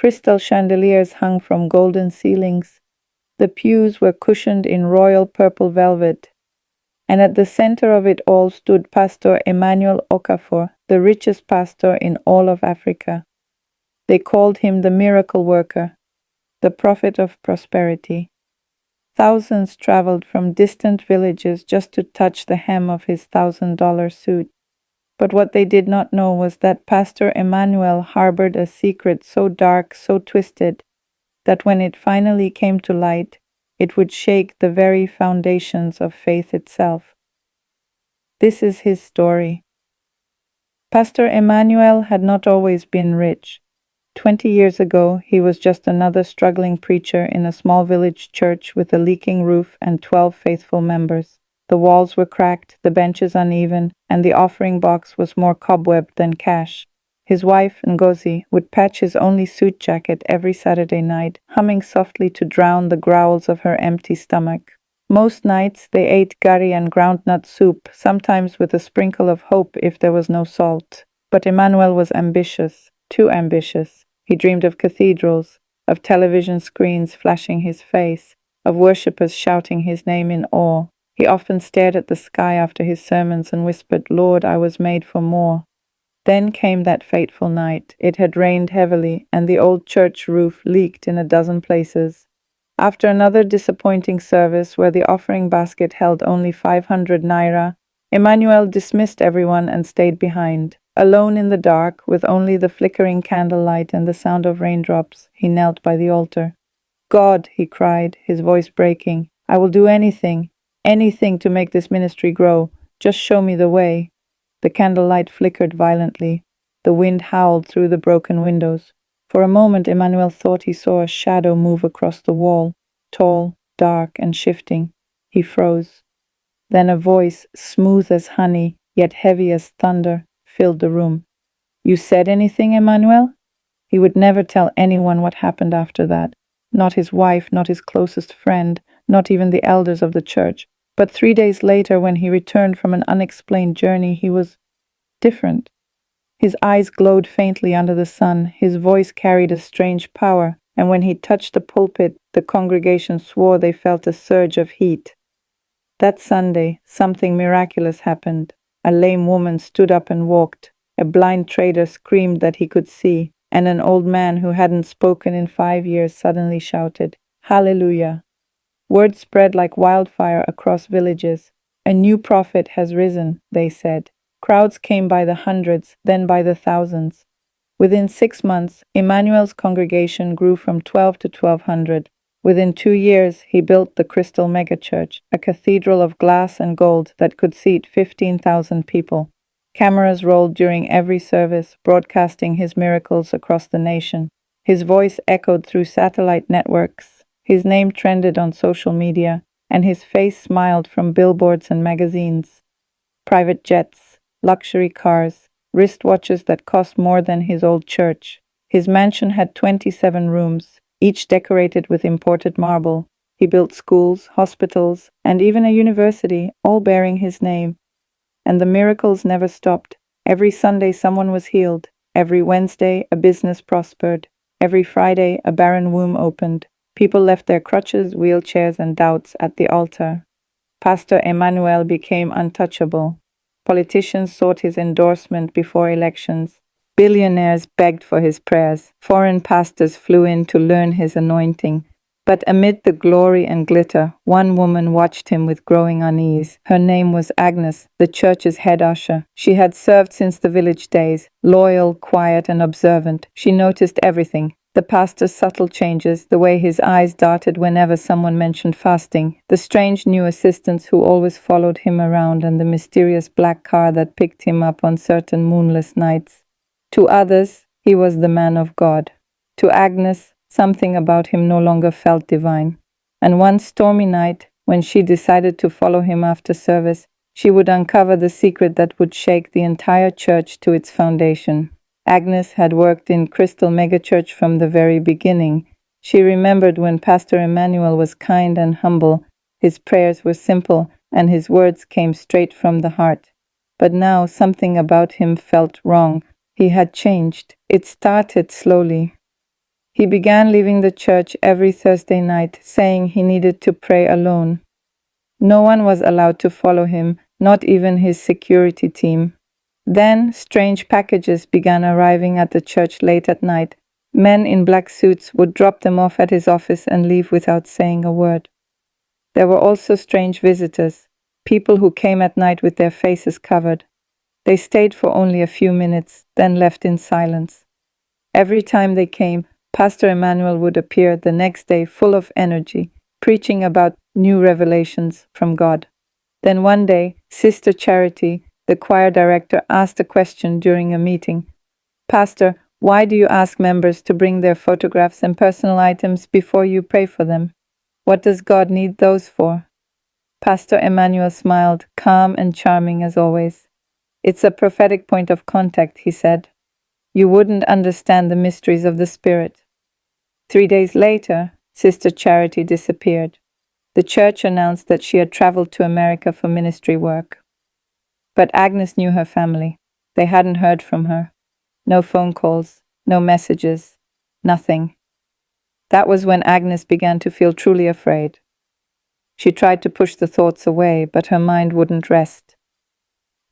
Crystal chandeliers hung from golden ceilings. The pews were cushioned in royal purple velvet, and at the center of it all stood Pastor Emmanuel Okafor, the richest pastor in all of Africa. They called him the miracle worker, the prophet of prosperity. Thousands traveled from distant villages just to touch the hem of his $1,000 suit. But what they did not know was that Pastor Emmanuel harbored a secret so dark, so twisted, that when it finally came to light, it would shake the very foundations of faith itself. This is his story. Pastor Emmanuel had not always been rich. 20 years ago, he was just another struggling preacher in a small village church with a leaking roof and 12 faithful members. The walls were cracked, the benches uneven, and the offering box was more cobwebbed than cash. His wife, Ngozi, would patch his only suit jacket every Saturday night, humming softly to drown the growls of her empty stomach. Most nights they ate gari and groundnut soup, sometimes with a sprinkle of hope if there was no salt. But Emmanuel was ambitious, too ambitious. He dreamed of cathedrals, of television screens flashing his face, of worshippers shouting his name in awe. He often stared at the sky after his sermons and whispered, "Lord, I was made for more." Then came that fateful night. It had rained heavily, and the old church roof leaked in a dozen places. After another disappointing service where the offering basket held only 500 naira, Emmanuel dismissed everyone and stayed behind. Alone in the dark, with only the flickering candlelight and the sound of raindrops, he knelt by the altar. "God," he cried, his voice breaking, "I will do anything to make this ministry grow. Just show me the way." The candlelight flickered violently. The wind howled through the broken windows. For a moment, Emmanuel thought he saw a shadow move across the wall, tall, dark, and shifting. He froze. Then a voice, smooth as honey, yet heavy as thunder, filled the room. "You said anything, Emmanuel?" He would never tell anyone what happened after that. Not his wife, not his closest friend, not even the elders of the church. But 3 days later, when he returned from an unexplained journey, he was different. His eyes glowed faintly under the sun, his voice carried a strange power, and when he touched the pulpit, the congregation swore they felt a surge of heat. That Sunday, something miraculous happened. A lame woman stood up and walked, a blind trader screamed that he could see, and an old man who hadn't spoken in 5 years suddenly shouted, "Hallelujah!" Word spread like wildfire across villages. "A new prophet has risen," they said. Crowds came by the hundreds, then by the thousands. Within 6 months, Emmanuel's congregation grew from 12 to 1,200. Within 2 years, he built the Crystal Megachurch, a cathedral of glass and gold that could seat 15,000 people. Cameras rolled during every service, broadcasting his miracles across the nation. His voice echoed through satellite networks. His name trended on social media, and his face smiled from billboards and magazines. Private jets, luxury cars, wristwatches that cost more than his old church. His mansion had 27 rooms, each decorated with imported marble. He built schools, hospitals, and even a university, all bearing his name. And the miracles never stopped. Every Sunday someone was healed. Every Wednesday a business prospered. Every Friday a barren womb opened. People left their crutches, wheelchairs, and doubts at the altar. Pastor Emmanuel became untouchable. Politicians sought his endorsement before elections. Billionaires begged for his prayers. Foreign pastors flew in to learn his anointing. But amid the glory and glitter, one woman watched him with growing unease. Her name was Agnes, the church's head usher. She had served since the village days, loyal, quiet, and observant. She noticed everything. The pastor's subtle changes, the way his eyes darted whenever someone mentioned fasting, the strange new assistants who always followed him around, and the mysterious black car that picked him up on certain moonless nights. To others, he was the man of God. To Agnes, something about him no longer felt divine. And one stormy night, when she decided to follow him after service, she would uncover the secret that would shake the entire church to its foundation. Agnes had worked in Crystal Megachurch from the very beginning. She remembered when Pastor Emmanuel was kind and humble, his prayers were simple, and his words came straight from the heart. But now something about him felt wrong. He had changed. It started slowly. He began leaving the church every Thursday night, saying he needed to pray alone. No one was allowed to follow him, not even his security team. Then, strange packages began arriving at the church late at night. Men in black suits would drop them off at his office and leave without saying a word. There were also strange visitors, people who came at night with their faces covered. They stayed for only a few minutes, then left in silence. Every time they came, Pastor Emmanuel would appear the next day full of energy, preaching about new revelations from God. Then one day, Sister Charity, the choir director, asked a question during a meeting. "Pastor, why do you ask members to bring their photographs and personal items before you pray for them? What does God need those for?" Pastor Emmanuel smiled, calm and charming as always. "It's a prophetic point of contact," he said. "You wouldn't understand the mysteries of the Spirit." 3 days later, Sister Charity disappeared. The church announced that she had traveled to America for ministry work. But Agnes knew her family. They hadn't heard from her. No phone calls, no messages, nothing. That was when Agnes began to feel truly afraid. She tried to push the thoughts away, but her mind wouldn't rest.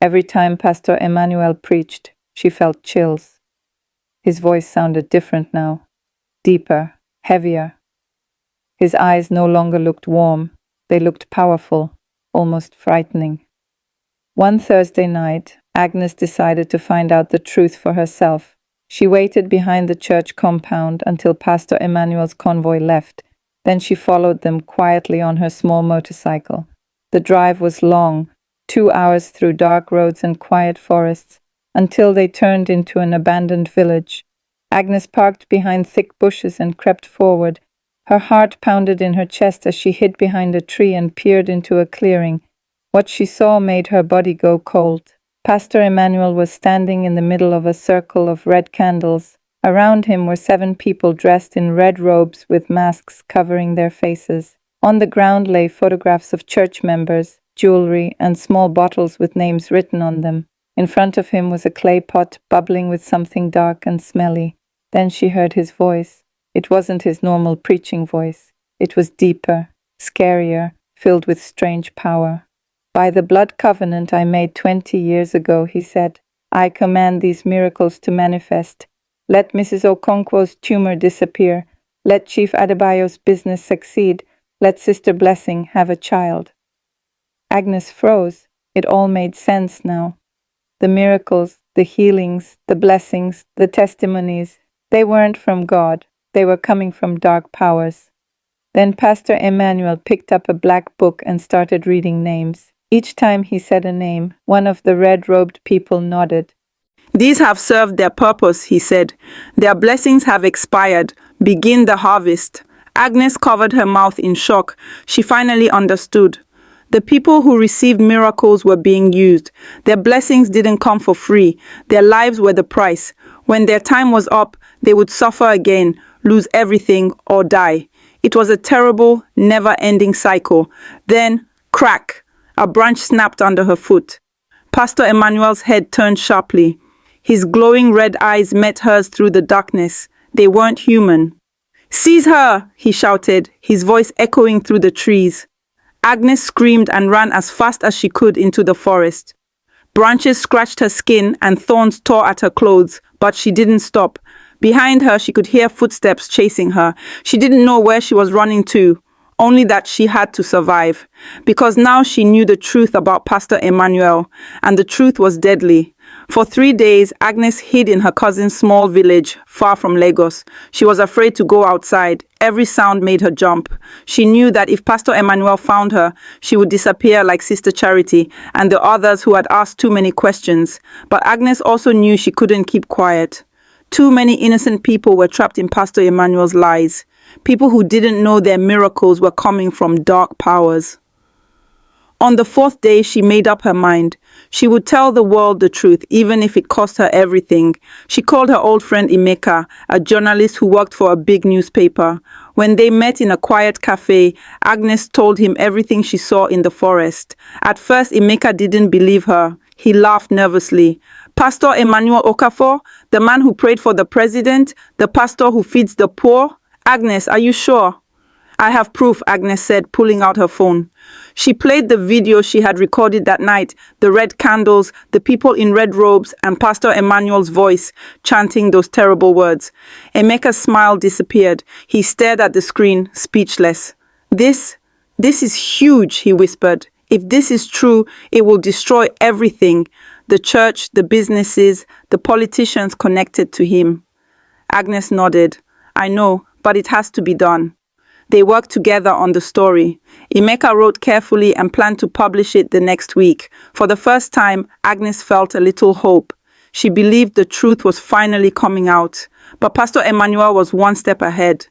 Every time Pastor Emmanuel preached, she felt chills. His voice sounded different now, deeper, heavier. His eyes no longer looked warm, they looked powerful, almost frightening. One Thursday night, Agnes decided to find out the truth for herself. She waited behind the church compound until Pastor Emmanuel's convoy left. Then she followed them quietly on her small motorcycle. The drive was long, 2 hours through dark roads and quiet forests, until they turned into an abandoned village. Agnes parked behind thick bushes and crept forward. Her heart pounded in her chest as she hid behind a tree and peered into a clearing. What she saw made her body go cold. Pastor Emmanuel was standing in the middle of a circle of red candles. Around him were 7 people dressed in red robes with masks covering their faces. On the ground lay photographs of church members, jewelry, and small bottles with names written on them. In front of him was a clay pot bubbling with something dark and smelly. Then she heard his voice. It wasn't his normal preaching voice. It was deeper, scarier, filled with strange power. "By the blood covenant I made 20 years ago," he said, "I command these miracles to manifest. Let Mrs. Okonkwo's tumor disappear. Let Chief Adebayo's business succeed. Let Sister Blessing have a child." Agnes froze. It all made sense now. The miracles, the healings, the blessings, the testimonies, they weren't from God. They were coming from dark powers. Then Pastor Emmanuel picked up a black book and started reading names. Each time he said a name, one of the red-robed people nodded. "These have served their purpose," he said. "Their blessings have expired. Begin the harvest." Agnes covered her mouth in shock. She finally understood. The people who received miracles were being used. Their blessings didn't come for free. Their lives were the price. When their time was up, they would suffer again, lose everything, or die. It was a terrible, never-ending cycle. Then, crack! A branch snapped under her foot. Pastor Emmanuel's head turned sharply. His glowing red eyes met hers through the darkness. They weren't human. "Seize her!" he shouted, his voice echoing through the trees. Agnes screamed and ran as fast as she could into the forest. Branches scratched her skin and thorns tore at her clothes, but she didn't stop. Behind her, she could hear footsteps chasing her. She didn't know where she was running to, only that she had to survive. Because now she knew the truth about Pastor Emmanuel, and the truth was deadly. For 3 days, Agnes hid in her cousin's small village, far from Lagos. She was afraid to go outside. Every sound made her jump. She knew that if Pastor Emmanuel found her, she would disappear like Sister Charity and the others who had asked too many questions. But Agnes also knew she couldn't keep quiet. Too many innocent people were trapped in Pastor Emmanuel's lies. People who didn't know their miracles were coming from dark powers. On the 4th day, she made up her mind. She would tell the world the truth, even if it cost her everything. She called her old friend Emeka, a journalist who worked for a big newspaper. When they met in a quiet cafe, Agnes told him everything she saw in the forest. At first, Emeka didn't believe her. He laughed nervously. Pastor Emmanuel Okafor, the man who prayed for the president, the pastor who feeds the poor? Agnes, are you sure? I have proof, Agnes said, pulling out her phone. She played the video she had recorded that night, the red candles, the people in red robes, and Pastor Emmanuel's voice chanting those terrible words. Emeka's smile disappeared. He stared at the screen, speechless. This is huge, he whispered. If this is true, it will destroy everything. The church, the businesses, the politicians connected to him. Agnes nodded. I know, but it has to be done. They worked together on the story. Emeka wrote carefully and planned to publish it the next week. For the first time, Agnes felt a little hope. She believed the truth was finally coming out. But Pastor Emmanuel was one step ahead.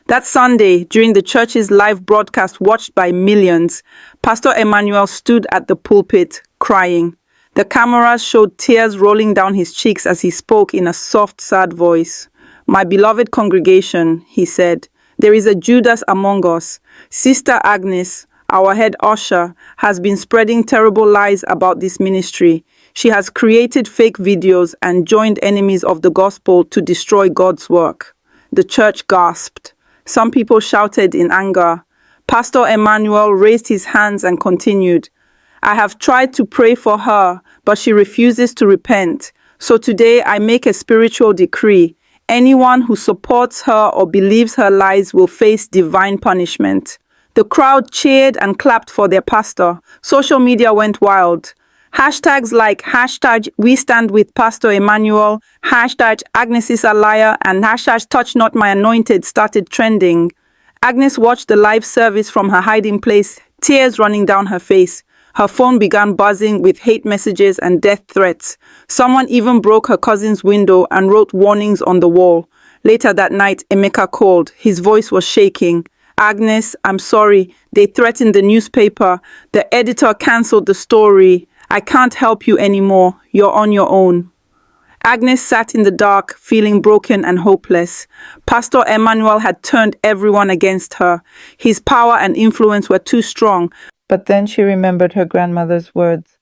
That Sunday, during the church's live broadcast watched by millions, Pastor Emmanuel stood at the pulpit, crying. The cameras showed tears rolling down his cheeks as he spoke in a soft, sad voice. My beloved congregation, he said, there is a Judas among us. Sister Agnes, our head usher, has been spreading terrible lies about this ministry. She has created fake videos and joined enemies of the gospel to destroy God's work. The church gasped. Some people shouted in anger. Pastor Emmanuel raised his hands and continued, I have tried to pray for her, but she refuses to repent. So today I make a spiritual decree. Anyone who supports her or believes her lies will face divine punishment. The crowd cheered and clapped for their pastor. Social media went wild. Hashtags like hashtag We Stand With Pastor Emmanuel, hashtag Agnes is a liar, and hashtag Touch Not My Anointed started trending. Agnes watched the live service from her hiding place, tears running down her face. Her phone began buzzing with hate messages and death threats. Someone even broke her cousin's window and wrote warnings on the wall. Later that night, Emeka called. His voice was shaking. Agnes, I'm sorry. They threatened the newspaper. The editor cancelled the story. I can't help you anymore. You're on your own. Agnes sat in the dark, feeling broken and hopeless. Pastor Emmanuel had turned everyone against her. His power and influence were too strong. But then she remembered her grandmother's words.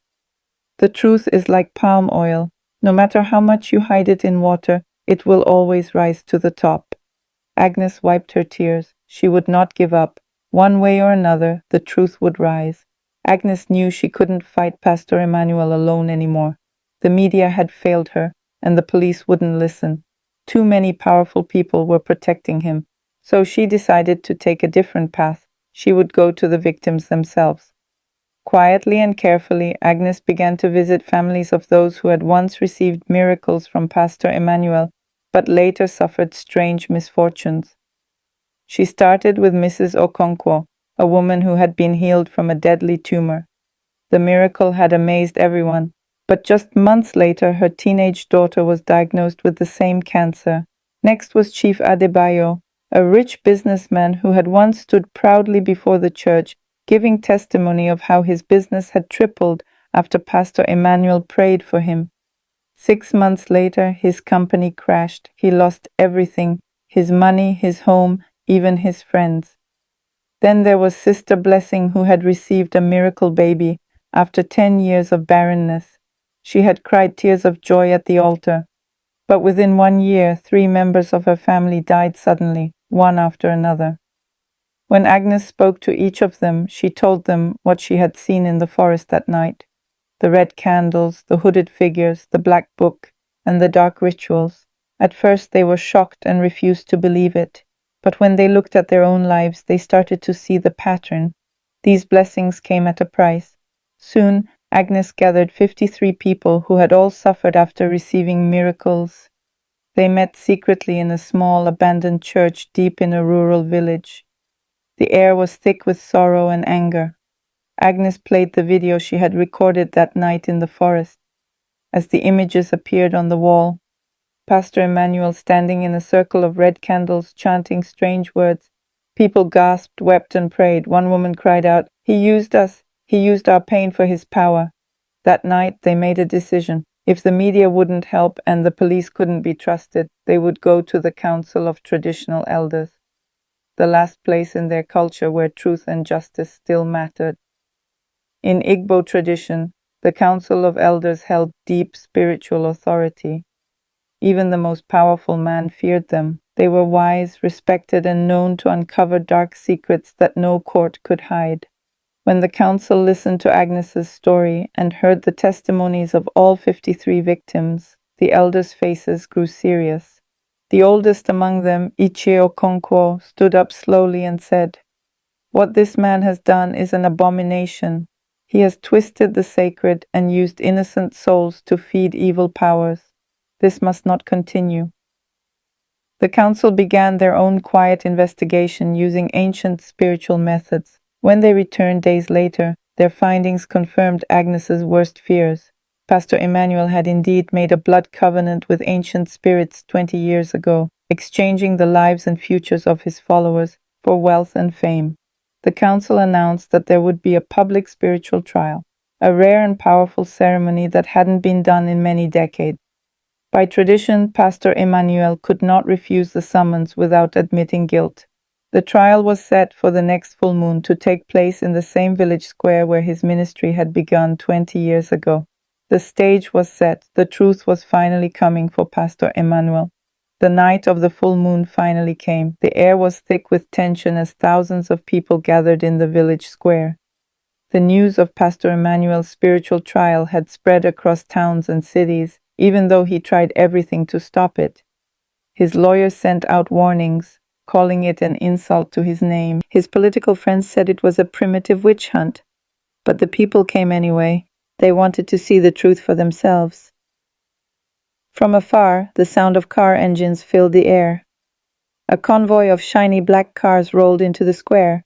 The truth is like palm oil. No matter how much you hide it in water, it will always rise to the top. Agnes wiped her tears. She would not give up. One way or another, the truth would rise. Agnes knew she couldn't fight Pastor Emmanuel alone anymore. The media had failed her, and the police wouldn't listen. Too many powerful people were protecting him. So she decided to take a different path. She would go to the victims themselves. Quietly and carefully, Agnes began to visit families of those who had once received miracles from Pastor Emmanuel, but later suffered strange misfortunes. She started with Mrs. Okonkwo, a woman who had been healed from a deadly tumor. The miracle had amazed everyone, but just months later, her teenage daughter was diagnosed with the same cancer. Next was Chief Adebayo, a rich businessman who had once stood proudly before the church, giving testimony of how his business had tripled after Pastor Emmanuel prayed for him. 6 months later, his company crashed. He lost everything, his money, his home, even his friends. Then there was Sister Blessing, who had received a miracle baby after 10 years of barrenness. She had cried tears of joy at the altar. But within 1 year, 3 members of her family died suddenly, one after another. When Agnes spoke to each of them, she told them what she had seen in the forest that night. The red candles, the hooded figures, the black book, and the dark rituals. At first they were shocked and refused to believe it. But when they looked at their own lives, they started to see the pattern. These blessings came at a price. Soon, Agnes gathered 53 people who had all suffered after receiving miracles. They met secretly in a small, abandoned church deep in a rural village. The air was thick with sorrow and anger. Agnes played the video she had recorded that night in the forest. As the images appeared on the wall, Pastor Emmanuel standing in a circle of red candles chanting strange words. People gasped, wept, and prayed. One woman cried out, "He used us. He used our pain for his power." That night they made a decision. If the media wouldn't help and the police couldn't be trusted, they would go to the Council of Traditional Elders, the last place in their culture where truth and justice still mattered. In Igbo tradition, The Council of Elders held deep spiritual authority. Even the most powerful man feared them. They were wise, respected, and known to uncover dark secrets that no court could hide. When the council listened to Agnes's story and heard the testimonies of all 53 victims, the elders' faces grew serious. The oldest among them, Ichio Okonkwo, stood up slowly and said, "What this man has done is an abomination. He has twisted the sacred and used innocent souls to feed evil powers. This must not continue." The council began their own quiet investigation using ancient spiritual methods. When they returned days later, their findings confirmed Agnes's worst fears. Pastor Emmanuel had indeed made a blood covenant with ancient spirits 20 years ago, exchanging the lives and futures of his followers for wealth and fame. The council announced that there would be a public spiritual trial, a rare and powerful ceremony that hadn't been done in many decades. By tradition, Pastor Emmanuel could not refuse the summons without admitting guilt. The trial was set for the next full moon to take place in the same village square where his ministry had begun 20 years ago. The stage was set. The truth was finally coming for Pastor Emmanuel. The night of the full moon finally came. The air was thick with tension as thousands of people gathered in the village square. The news of Pastor Emmanuel's spiritual trial had spread across towns and cities, even though he tried everything to stop it. His lawyers sent out warnings, calling it an insult to his name. His political friends said it was a primitive witch hunt. But the people came anyway. They wanted to see the truth for themselves. From afar, the sound of car engines filled the air. A convoy of shiny black cars rolled into the square.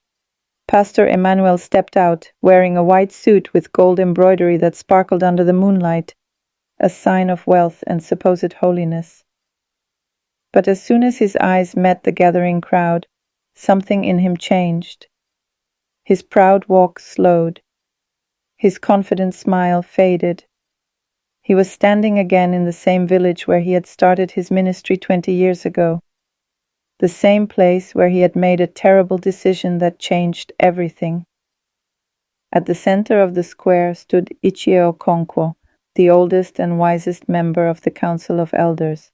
Pastor Emmanuel stepped out, wearing a white suit with gold embroidery that sparkled under the moonlight, a sign of wealth and supposed holiness. But as soon as his eyes met the gathering crowd, something in him changed. His proud walk slowed. His confident smile faded. He was standing again in the same village where he had started his ministry 20 years ago. The same place where he had made a terrible decision that changed everything. At the center of the square stood Ichio Okonkwo, the oldest and wisest member of the Council of Elders.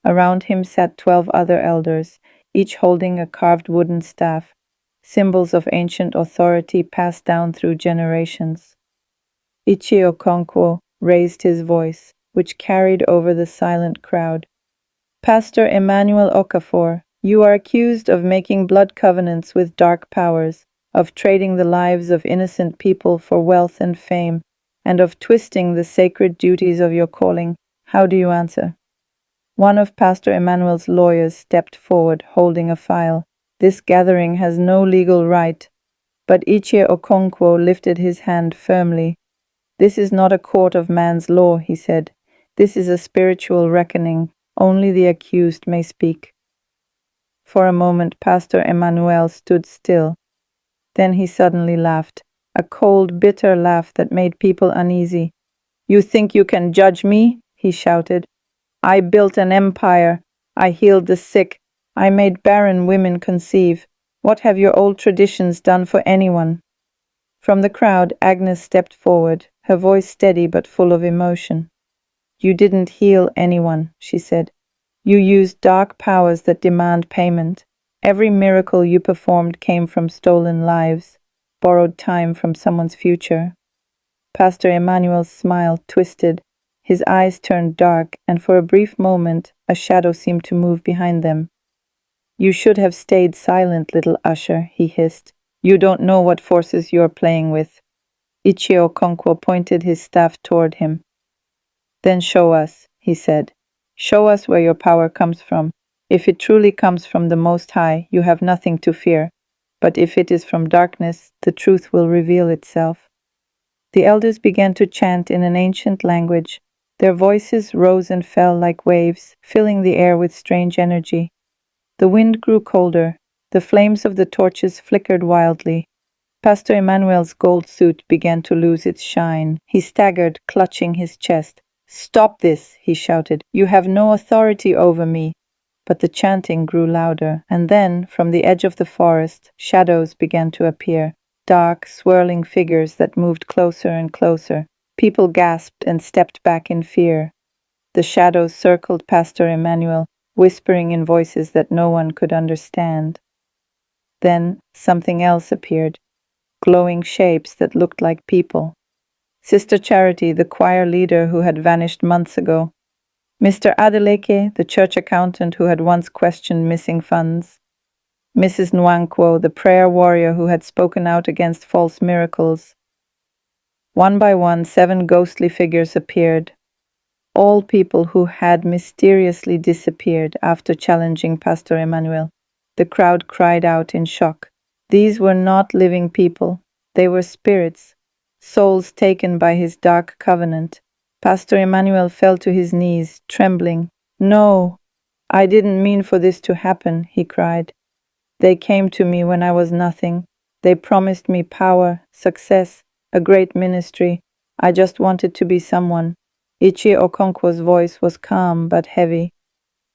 Around him sat 12 other elders, each holding a carved wooden staff, symbols of ancient authority passed down through generations. Ichio Okonkwo raised his voice, which carried over the silent crowd. "Pastor Emmanuel Okafor, you are accused of making blood covenants with dark powers, of trading the lives of innocent people for wealth and fame, and of twisting the sacred duties of your calling. How do you answer?" One of Pastor Emmanuel's lawyers stepped forward, holding a file. "This gathering has no legal right." But Ichie Okonkwo lifted his hand firmly. "This is not a court of man's law," he said. "This is a spiritual reckoning. Only the accused may speak." For a moment, Pastor Emmanuel stood still. Then he suddenly laughed, a cold, bitter laugh that made people uneasy. "You think you can judge me?" he shouted. "I built an empire. I healed the sick. I made barren women conceive. What have your old traditions done for anyone?" From the crowd, Agnes stepped forward, her voice steady but full of emotion. "You didn't heal anyone," she said. "You used dark powers that demand payment. Every miracle you performed came from stolen lives, borrowed time from someone's future." Pastor Emmanuel's smile twisted. His eyes turned dark, and for a brief moment, a shadow seemed to move behind them. "You should have stayed silent, little usher," he hissed. "You don't know what forces you're playing with." Ichio Okonkwo pointed his staff toward him. "Then show us," he said. "Show us where your power comes from. If it truly comes from the Most High, you have nothing to fear. But if it is from darkness, the truth will reveal itself." The elders began to chant in an ancient language. Their voices rose and fell like waves, filling the air with strange energy. The wind grew colder. The flames of the torches flickered wildly. Pastor Emmanuel's gold suit began to lose its shine. He staggered, clutching his chest. "Stop this!" he shouted. "You have no authority over me." But the chanting grew louder, and then, from the edge of the forest, shadows began to appear, dark, swirling figures that moved closer and closer. People gasped and stepped back in fear. The shadows circled Pastor Emmanuel, whispering in voices that no one could understand. Then something else appeared, glowing shapes that looked like people. Sister Charity, the choir leader who had vanished months ago. Mr. Adeleke, the church accountant who had once questioned missing funds. Mrs. Nwankwo, the prayer warrior who had spoken out against false miracles. One by one, 7 ghostly figures appeared, all people who had mysteriously disappeared after challenging Pastor Emmanuel. The crowd cried out in shock. These were not living people. They were spirits, souls taken by his dark covenant. Pastor Emmanuel fell to his knees, trembling. "No, I didn't mean for this to happen," he cried. "They came to me when I was nothing. They promised me power, success, a great ministry. I just wanted to be someone." Ichi Okonkwo's voice was calm but heavy.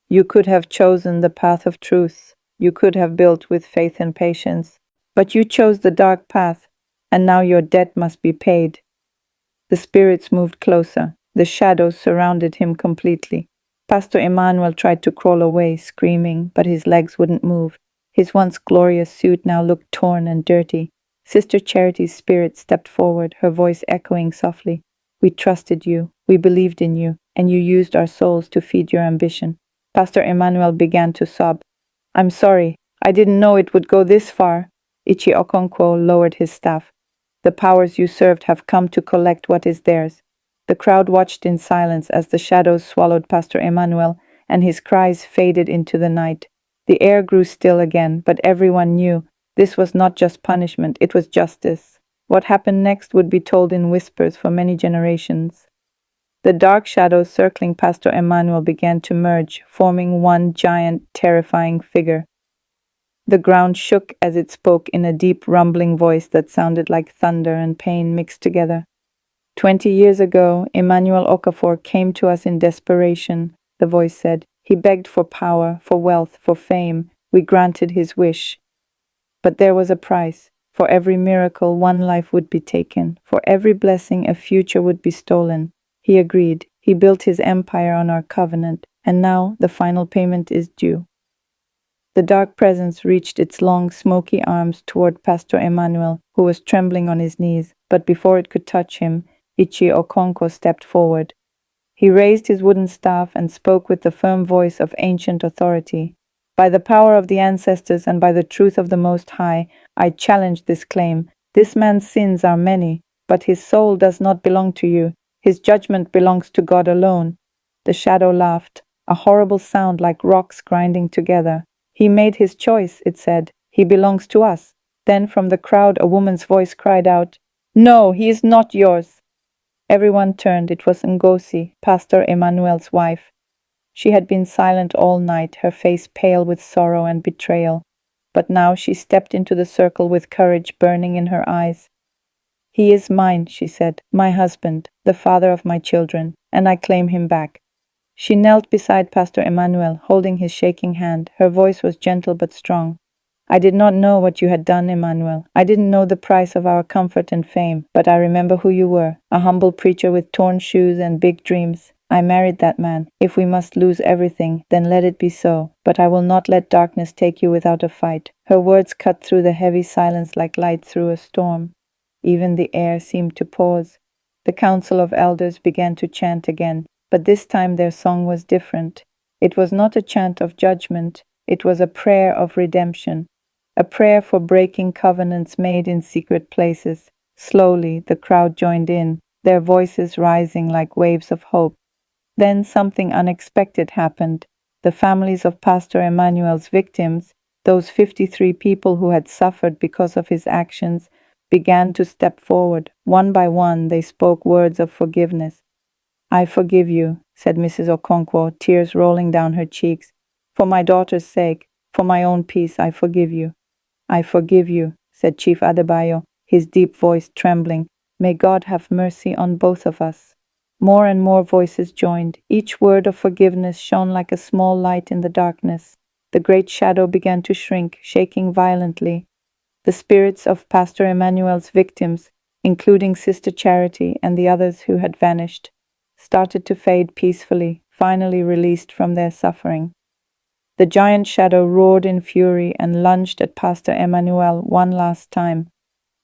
"You could have chosen the path of truth. You could have built with faith and patience. But you chose the dark path, and now your debt must be paid." The spirits moved closer. The shadows surrounded him completely. Pastor Emmanuel tried to crawl away, screaming, but his legs wouldn't move. His once glorious suit now looked torn and dirty. Sister Charity's spirit stepped forward, her voice echoing softly. "We trusted you, we believed in you, and you used our souls to feed your ambition." Pastor Emmanuel began to sob. "I'm sorry, I didn't know it would go this far." Ichi Okonkwo lowered his staff. "The powers you served have come to collect what is theirs." The crowd watched in silence as the shadows swallowed Pastor Emmanuel, and his cries faded into the night. The air grew still again, but everyone knew this was not just punishment, it was justice. What happened next would be told in whispers for many generations. The dark shadows circling Pastor Emmanuel began to merge, forming one giant, terrifying figure. The ground shook as it spoke in a deep, rumbling voice that sounded like thunder and pain mixed together. 20 years ago, Emmanuel Okafor came to us in desperation, the voice said. He begged for power, for wealth, for fame. We granted his wish. But there was a price. For every miracle, one life would be taken. For every blessing, a future would be stolen. He agreed. He built his empire on our covenant, and now the final payment is due. The dark presence reached its long, smoky arms toward Pastor Emmanuel, who was trembling on his knees, but before it could touch him, Ichi Okonkwo stepped forward. He raised his wooden staff and spoke with the firm voice of ancient authority. "By the power of the ancestors and by the truth of the Most High, I challenge this claim. This man's sins are many, but his soul does not belong to you. His judgment belongs to God alone." The shadow laughed, a horrible sound like rocks grinding together. "He made his choice," it said. "He belongs to us." Then from the crowd a woman's voice cried out, "No, he is not yours." Everyone turned. It was Ngozi, Pastor Emmanuel's wife. She had been silent all night, her face pale with sorrow and betrayal. But now she stepped into the circle with courage burning in her eyes. "He is mine," she said, "my husband, the father of my children, and I claim him back." She knelt beside Pastor Emmanuel, holding his shaking hand. Her voice was gentle but strong. "I did not know what you had done, Emmanuel. I didn't know the price of our comfort and fame, but I remember who you were, a humble preacher with torn shoes and big dreams. I married that man. If we must lose everything, then let it be so. But I will not let darkness take you without a fight." Her words cut through the heavy silence like light through a storm. Even the air seemed to pause. The council of elders began to chant again, but this time their song was different. It was not a chant of judgment. It was a prayer of redemption. A prayer for breaking covenants made in secret places. Slowly, the crowd joined in, their voices rising like waves of hope. Then something unexpected happened. The families of Pastor Emmanuel's victims, those 53 people who had suffered because of his actions, began to step forward. One by one, they spoke words of forgiveness. "I forgive you," said Mrs. Okonkwo, tears rolling down her cheeks. "For my daughter's sake, for my own peace, I forgive you." "I forgive you," said Chief Adebayo, his deep voice trembling. "May God have mercy on both of us." More and more voices joined. Each word of forgiveness shone like a small light in the darkness. The great shadow began to shrink, shaking violently. The spirits of Pastor Emmanuel's victims, including Sister Charity and the others who had vanished, started to fade peacefully, finally released from their suffering. The giant shadow roared in fury and lunged at Pastor Emmanuel one last time.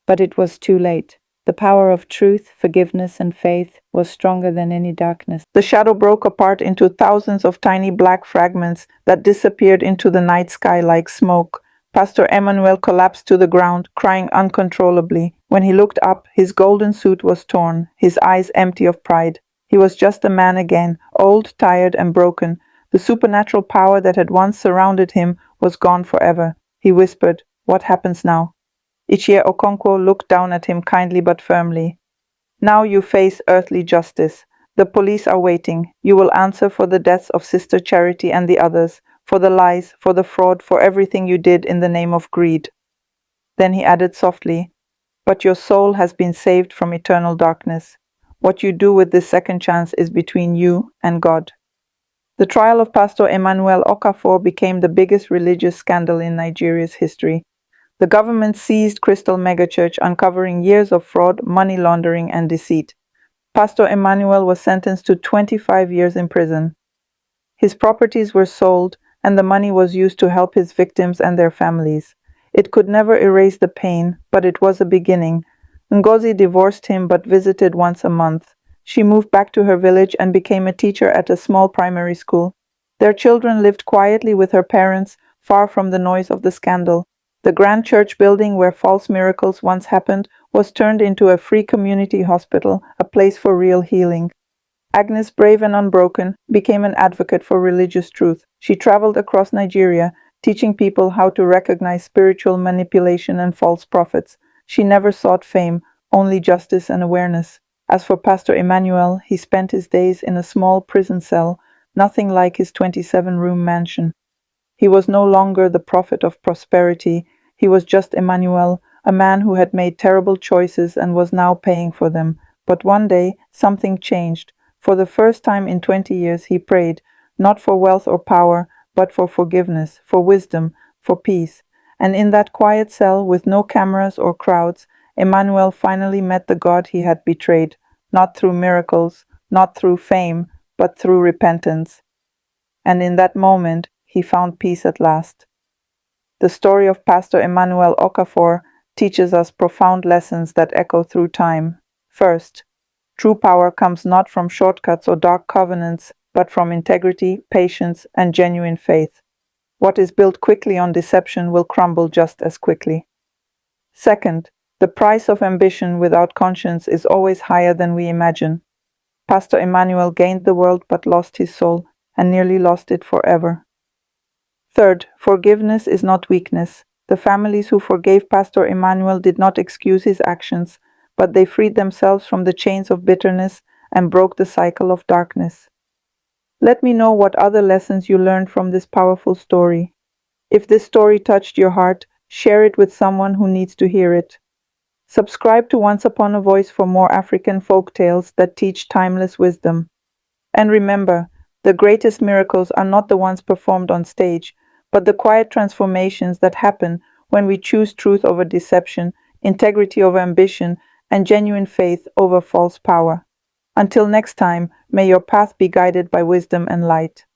But it was too late. The power of truth, forgiveness, and faith was stronger than any darkness. The shadow broke apart into thousands of tiny black fragments that disappeared into the night sky like smoke. Pastor Emmanuel collapsed to the ground, crying uncontrollably. When he looked up, his golden suit was torn, his eyes empty of pride. He was just a man again, old, tired, and broken. The supernatural power that had once surrounded him was gone forever. He whispered, "What happens now?" Ichie Okonkwo looked down at him kindly but firmly. "Now you face earthly justice. The police are waiting. You will answer for the deaths of Sister Charity and the others, for the lies, for the fraud, for everything you did in the name of greed." Then he added softly, "But your soul has been saved from eternal darkness. What you do with this second chance is between you and God." The trial of Pastor Emmanuel Okafor became the biggest religious scandal in Nigeria's history. The government seized Crystal Megachurch, uncovering years of fraud, money laundering, and deceit. Pastor Emmanuel was sentenced to 25 years in prison. His properties were sold, and the money was used to help his victims and their families. It could never erase the pain, but it was a beginning. Ngozi divorced him but visited once a month. She moved back to her village and became a teacher at a small primary school. Their children lived quietly with her parents, far from the noise of the scandal. The grand church building where false miracles once happened was turned into a free community hospital, a place for real healing. Agnes, brave and unbroken, became an advocate for religious truth. She traveled across Nigeria, teaching people how to recognize spiritual manipulation and false prophets. She never sought fame, only justice and awareness. As for Pastor Emmanuel, he spent his days in a small prison cell, nothing like his 27-room mansion. He was no longer the prophet of prosperity. He was just Emmanuel, a man who had made terrible choices and was now paying for them. But one day, something changed. For the first time in 20 years, he prayed, not for wealth or power, but for forgiveness, for wisdom, for peace. And in that quiet cell, with no cameras or crowds, Emmanuel finally met the God he had betrayed, not through miracles, not through fame, but through repentance. And in that moment, he found peace at last. The story of Pastor Emmanuel Okafor teaches us profound lessons that echo through time. First, true power comes not from shortcuts or dark covenants, but from integrity, patience, and genuine faith. What is built quickly on deception will crumble just as quickly. Second, the price of ambition without conscience is always higher than we imagine. Pastor Emmanuel gained the world but lost his soul, and nearly lost it forever. Third, forgiveness is not weakness. The families who forgave Pastor Emmanuel did not excuse his actions, but they freed themselves from the chains of bitterness and broke the cycle of darkness. Let me know what other lessons you learned from this powerful story. If this story touched your heart, share it with someone who needs to hear it. Subscribe to Once Upon a Voice for more African folk tales that teach timeless wisdom. And remember, the greatest miracles are not the ones performed on stage, but the quiet transformations that happen when we choose truth over deception, integrity over ambition, and genuine faith over false power. Until next time, may your path be guided by wisdom and light.